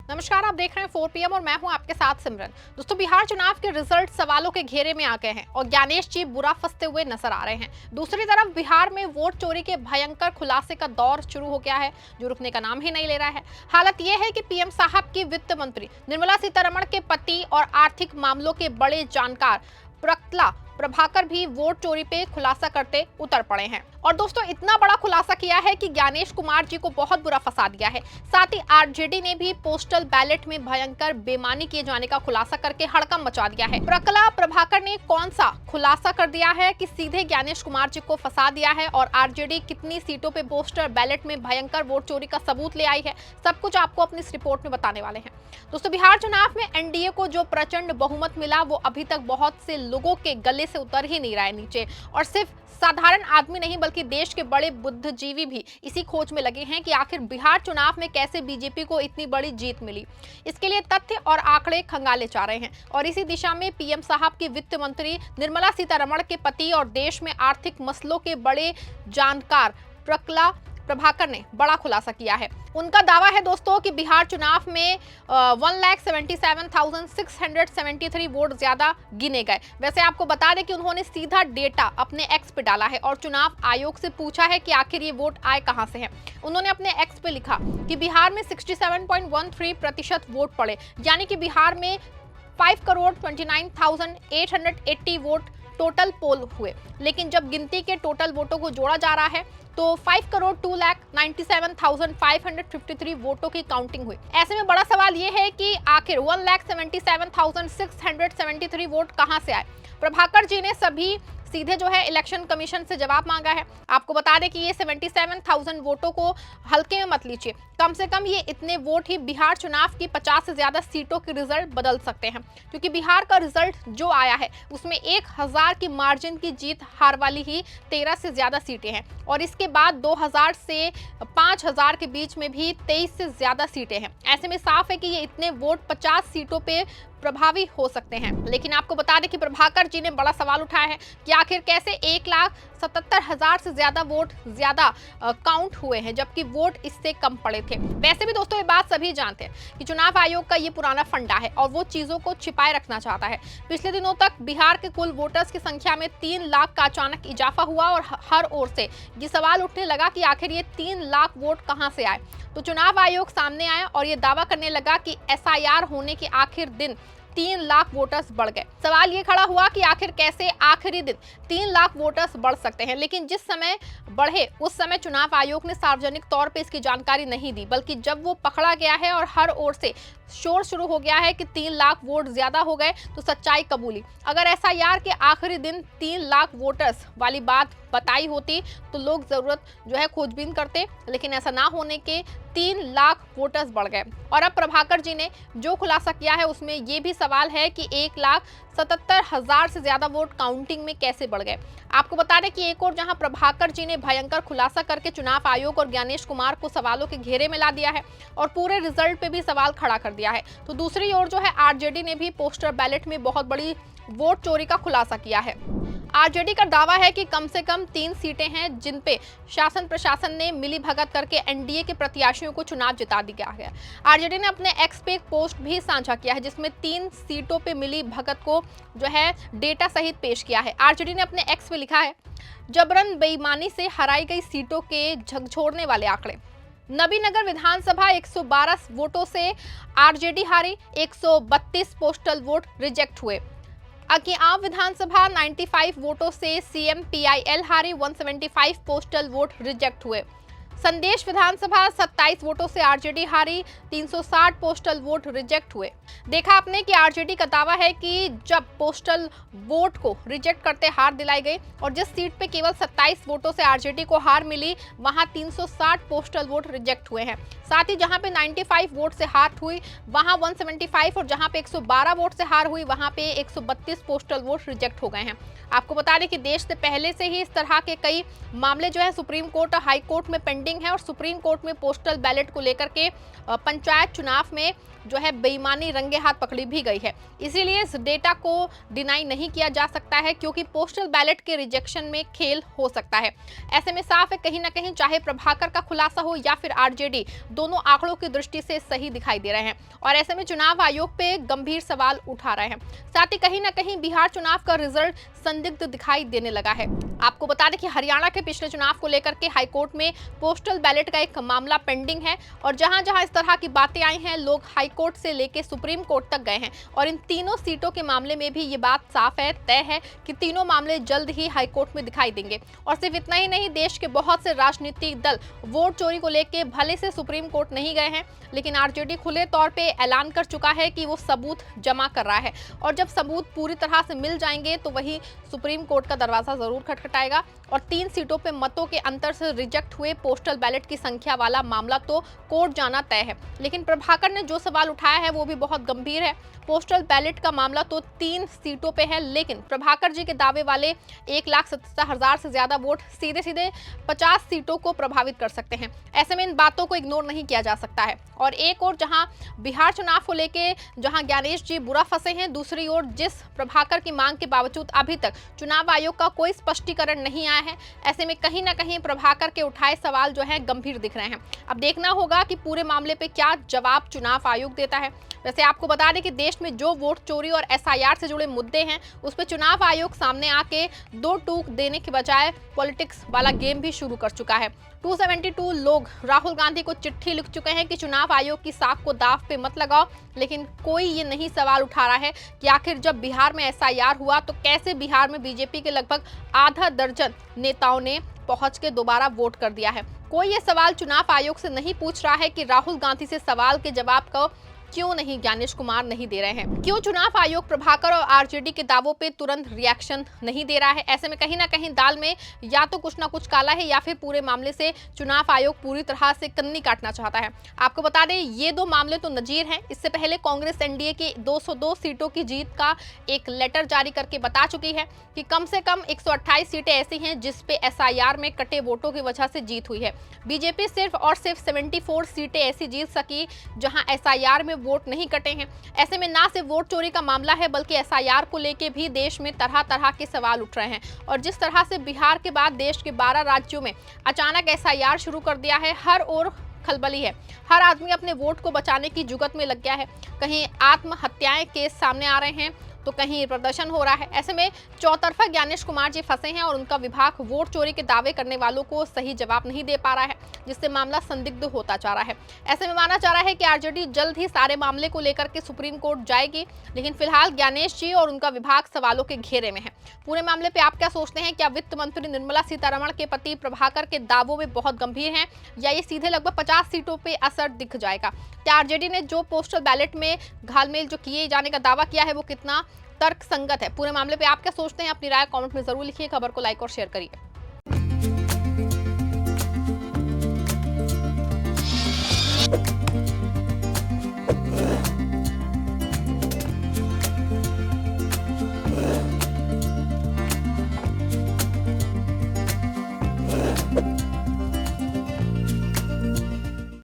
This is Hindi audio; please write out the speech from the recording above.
नमस्कार, आप देख रहे हैं 4 PM और मैं हूं आपके साथ सिमरन। दोस्तों, बिहार चुनाव के रिजल्ट सवालों के घेरे में आ गए हैं और ज्ञानेश जी बुरा फंसते हुए नजर आ रहे हैं। दूसरी तरफ बिहार में वोट चोरी के भयंकर खुलासे का दौर शुरू हो गया है, जो रुकने का नाम ही नहीं ले रहा है। हालत यह है कि पीएम साहब की वित्त मंत्री निर्मला सीतारमण के पति और आर्थिक मामलों के बड़े जानकार प्रकला प्रभाकर भी वोट चोरी पे खुलासा करते उतर पड़े हैं। और दोस्तों, इतना बड़ा खुलासा किया है कि ज्ञानेश कुमार जी को बहुत बुरा फंसा दिया है। साथ ही आरजेडी ने भी पोस्टल बैलेट में भयंकर बेईमानी किए जाने का खुलासा करके हड़कंप मचा दिया है। प्रकला प्रभाकर ने कौन सा खुलासा कर दिया है कि सीधे ज्ञानेश कुमार जी को फंसा दिया है और आरजेडी कितनी सीटों पे पोस्टल बैलेट में भयंकर वोट चोरी का सबूत ले आई है, सब कुछ आपको अपनी इस रिपोर्ट में बताने वाले हैं। दोस्तों, बिहार चुनाव में एनडीए को जो प्रचंड बहुमत मिला वो अभी तक बहुत से लोगों के गले से उतर ही नहीं रहा है नीचे। और सिर्फ साधारण आदमी नहीं बल्कि देश के बड़े बुद्धिजीवी भी इसी खोज में लगे हैं कि आखिर बिहार चुनाव में कैसे बीजेपी को इतनी बड़ी जीत मिली। इसके लिए तथ्य और आंकड़े खंगाले जा रहे हैं और इसी दिशा में पीएम साहब की वित्त मंत्री निर्मला सीतारमण के पति और देश में आर्थिक मसलों के बड़े जानकार प्रकला प्रभाकर ने बड़ा खुलासा किया है। उनका दावा है दोस्तों कि बिहार चुनाव में 1,77,673 वोट ज्यादा गिने गए। वैसे आपको बता दें कि उन्होंने सीधा डेटा अपने एक्स पे डाला है और चुनाव आयोग से पूछा है कि आखिर ये वोट आए कहां से हैं। उन्होंने अपने एक्स पे लिखा कि बिहार में 67.13% वोट पड़े, यानी कि बिहार में 5,29,880 वोट टोटल पोल हुए। लेकिन जब गिनती के टोटल वोटों को जोड़ा जा रहा है तो 5,02,97,553 वोटों की काउंटिंग हुई। ऐसे में बड़ा सवाल यह है कि आखिर 1,77,673 वोट कहां से आए। प्रभाकर जी ने सभी सीधे जो है इलेक्शन कमीशन से जवाब मांगा है। आपको बता दें कि ये 77,000 वोटों को हल्के में मत लीजिए, कम से कम ये इतने वोट ही बिहार चुनाव की 50 से ज्यादा सीटों के रिजल्ट बदल सकते हैं, क्योंकि बिहार का रिजल्ट जो आया है उसमें 1,000 की मार्जिन की जीत हार वाली ही 13 से ज्यादा सीटें हैं और इसके बाद 2,000 से 5,000 के बीच में भी 23 से ज्यादा सीटें हैं। ऐसे में साफ है कि ये इतने वोट 50 सीटों पे प्रभावी हो सकते हैं। लेकिन आपको बता दें कि प्रभाकर जी ने बड़ा सवाल उठाया है कि आखिर कैसे 1,77,000 से ज्यादा वोट ज्यादा काउंट हुए हैं जबकि वोट इससे कम पड़े थे। वैसे भी दोस्तों, ये बात सभी जानते हैं कि चुनाव आयोग का ये पुराना फंडा है और वो चीजों को छिपाए रखना चाहता है। पिछले दिनों तक बिहार के कुल वोटर्स की संख्या में 3 लाख का अचानक इजाफा हुआ और हर ओर से ये सवाल उठने लगा कि आखिर ये 3 लाख वोट कहां से आए। तो चुनाव आयोग सामने आया और ये दावा करने लगा कि एसआईआर होने के आखिर दिन 3 लाख वोटर्स बढ़ गए। सवाल ये खड़ा हुआ कि आखिर कैसे आखिरी दिन 3 लाख वोटर्स बढ़ सकते हैं। लेकिन जिस समय बढ़े उस समय चुनाव आयोग ने सार्वजनिक तौर पे इसकी जानकारी नहीं दी, बल्कि जब वो पकड़ा गया है और हर ओर से शोर शुरू हो गया है कि 3 लाख वोट ज्यादा हो गए तो सच्चाई कबूली। अगर एसआईआर के आखिरी दिन 3 लाख वोटर्स वाली बात बताई होती तो लोग जरूरत जो है खोजबीन करते, लेकिन ऐसा ना होने के 3 लाख वोटर्स बढ़ गए। और अब प्रभाकर जी ने जो खुलासा किया है उसमें ये भी सवाल है कि 1,77,000 से ज्यादा वोट काउंटिंग में कैसे बढ़ गए। आपको बता दें कि एक और जहां प्रभाकर जी ने भयंकर खुलासा करके चुनाव आयोग और ज्ञानेश कुमार को सवालों के घेरे में ला दिया है और पूरे रिजल्ट पे भी सवाल खड़ा कर दिया है, तो दूसरी ओर जो है आरजेडी ने भी पोस्टर बैलेट में बहुत बड़ी वोट चोरी का खुलासा किया है। आरजेडी का दावा है कि कम से कम 3 सीटें हैं जिन पे शासन प्रशासन ने मिली भगत करके एनडीए के प्रत्याशियों को चुनाव जिता दिया है। आरजेडी ने अपने एक्स पे एक पोस्ट भी साझा किया है जिसमें 3 सीटों पे मिली भगत को जो है डेटा सहित पेश किया है। आरजेडी ने अपने एक्स पे लिखा है, जबरन बेईमानी से हराई गई सीटों के झकझोरने वाले आंकड़े। नबीनगर विधानसभा 112 वोटों से आरजेडी हारी, 132 पोस्टल वोट रिजेक्ट हुए। अकिआंव विधानसभा 95 वोटों से सीएमपीआईएल हारी, 175 पोस्टल वोट रिजेक्ट हुए। संदेश विधानसभा 27 वोटों से आरजेडी हारी, 360 पोस्टल वोट रिजेक्ट हुए। देखा आपने कि आरजेडी का दावा है कि जब पोस्टल वोट को रिजेक्ट करते हार दिलाई गई और जिस सीट पे केवल 27 वोटों से आरजेडी को हार मिली वहां 360 पोस्टल वोट रिजेक्ट हुए हैं। साथ ही जहां पे 95 वोट से हार हुई वहां 175 और जहां पे 112 वोट से हार हुई वहां पे 132 पोस्टल वोट रिजेक्ट हो गए हैं। आपको बता दें कि देश से पहले से ही इस तरह के कई मामले जो है सुप्रीम कोर्ट और हाई कोर्ट में पेंडिंग पेंडिंग है और सुप्रीम कोर्ट में पोस्टल बैलेट को लेकर के पंचायत चुनाव में जो है बेईमानी रंगे हाथ पकड़ी भी गई है। इसीलिए इस डेटा को डिनाई नहीं किया जा सकता है, क्योंकि पोस्टल बैलेट के रिजेक्शन में खेल हो सकता है। ऐसे में साफ है कहीं ना कहीं चाहे प्रभाकर का खुलासा हो या फिर आरजेडी, दोनों आंकड़ों की दृष्टि से सही दिखाई दे रहे हैं और ऐसे में चुनाव आयोग पे गंभीर सवाल उठा रहे हैं। साथ ही कहीं ना कहीं बिहार चुनाव का रिजल्ट संदिग्ध दिखाई देने लगा है। आपको बता दें कि हरियाणा के पिछले चुनाव को लेकर के हाईकोर्ट में पोस्टल बैलेट का एक मामला पेंडिंग है और जहां जहां इस तरह की बातें आई हैं, लोग हाईकोर्ट से लेकर सुप्रीम कोर्ट तक गए हैं और इन तीनों सीटों के मामले में भी ये बात साफ है, तय है कि तीनों मामले जल्द ही हाईकोर्ट में दिखाई देंगे। और सिर्फ इतना ही नहीं, देश के बहुत से राजनीतिक दल वोट चोरी को लेकर भले से सुप्रीम कोर्ट नहीं गए हैं, लेकिन आरजेडी खुले तौर पे ऐलान कर चुका है कि वो सबूत जमा कर रहा है और जब सबूत पूरी तरह से मिल जाएंगे तो वही सुप्रीम कोर्ट का दरवाजा जरूर खटखटाएगा और 3 सीटों पे मतों के अंतर से रिजेक्ट हुए पोस्टल बैलेट की संख्या वाला मामला तो कोर्ट जाना तय है। लेकिन प्रभाकर ने जो सवाल उठाया है वो भी बहुत गंभीर है। पोस्टल बैलेट का मामला तो 3 सीटों पे है, लेकिन प्रभाकर जी के दावे वाले 1,77,000 से ज्यादा वोट सीधे सीधे 50 सीटों को प्रभावित कर सकते हैं। ऐसे में इन बातों को इग्नोर नहीं किया जा सकता है। और एक और जहां बिहार चुनाव को लेके जहां ज्ञानेश जी बुरा फंसे हैं, दूसरी ओर जिस प्रभाकर की मांग के बावजूद अभी तक चुनाव आयोग का कोई स्पष्टीकरण नहीं आया है। ऐसे में कहीं ना कहीं प्रभाकर के उठाए सवाल जो है गंभीर दिख रहे हैं। अब देखना होगा कि पूरे मामले पे क्या जवाब चुनाव आयोग देता है। वैसे आपको बता दें कि देश में जो वोट चोरी और एसआईआर से जुड़े मुद्दे हैं उस पर चुनाव आयोग सामने आके 2 टूक देने के बजाय पॉलिटिक्स वाला गेम भी शुरू कर चुका है। 272 लोग राहुल गांधी को चिट्ठी लिख चुके हैं कि चुनाव आयोग की साख को दाव पे मत लगाओ, लेकिन कोई ये नहीं सवाल उठा रहा है कि आखिर जब बिहार में एसआईआर हुआ तो कैसे बिहार में बीजेपी के लगभग आधा दर्जन नेताओं ने पहुंच के दोबारा वोट कर दिया है। कोई ये सवाल चुनाव आयोग से नहीं पूछ रहा है कि राहुल गांधी से सवाल के जवाब को क्यों नहीं ज्ञानेश कुमार नहीं दे रहे हैं, क्यों चुनाव आयोग प्रभाकर और आरजेडी के दावों पे तुरंत रिएक्शन नहीं दे रहा है। ऐसे में कहीं ना कहीं दाल में या तो कुछ ना कुछ काला है या फिर पूरे मामले से चुनाव आयोग पूरी तरह से कन्नी काटना चाहता है। आपको बता दें ये 2 मामले तो नजीर हैं। इससे पहले कांग्रेस एनडीए की 202 सीटों की जीत का एक लेटर जारी करके बता चुकी है कि कम से कम 128 सीटें ऐसी हैं जिसपे एसआईआर में कटे वोटों की वजह से जीत हुई है। बीजेपी सिर्फ और सिर्फ 74 सीटें ऐसी जीत सकी जहां एसआईआर में वोट नहीं कटे हैं। ऐसे में ना सिर्फ वोट चोरी का मामला है बल्कि एसआईआर को लेके भी देश में तरह तरह के सवाल उठ रहे हैं और जिस तरह से बिहार के बाद देश के 12 राज्यों में अचानक एसआईआर शुरू कर दिया है, हर ओर खलबली है। हर आदमी अपने वोट को बचाने की जुगत में लग गया है। कहीं आत्महत्याएं केस सामने आ रहे हैं तो कहीं प्रदर्शन हो रहा है। ऐसे में चौतरफा ज्ञानेश कुमार जी फंसे हैं और उनका विभाग वोट चोरी के दावे करने वालों को सही जवाब नहीं दे पा रहा है, जिससे मामला संदिग्ध होता जा रहा है। ऐसे में माना जा रहा है कि आरजेडी जल्द ही सारे मामले को लेकर के सुप्रीम कोर्ट जाएगी, लेकिन फिलहाल ज्ञानेश जी और उनका विभाग सवालों के घेरे में है। पूरे मामले पे आप क्या सोचते हैं? क्या वित्त मंत्री निर्मला सीतारमण के पति प्रभाकर के दावों में बहुत गंभीर हैं या ये सीधे लगभग 50 सीटों पे असर दिख जाएगा? क्या आरजेडी ने जो पोस्टल बैलेट में घालमेल जो किए जाने का दावा किया है वो कितना तर्क संगत है? पूरे मामले पे आप क्या सोचते हैं? अपनी राय कमेंट में जरूर लिखिए। खबर को लाइक और शेयर करिए।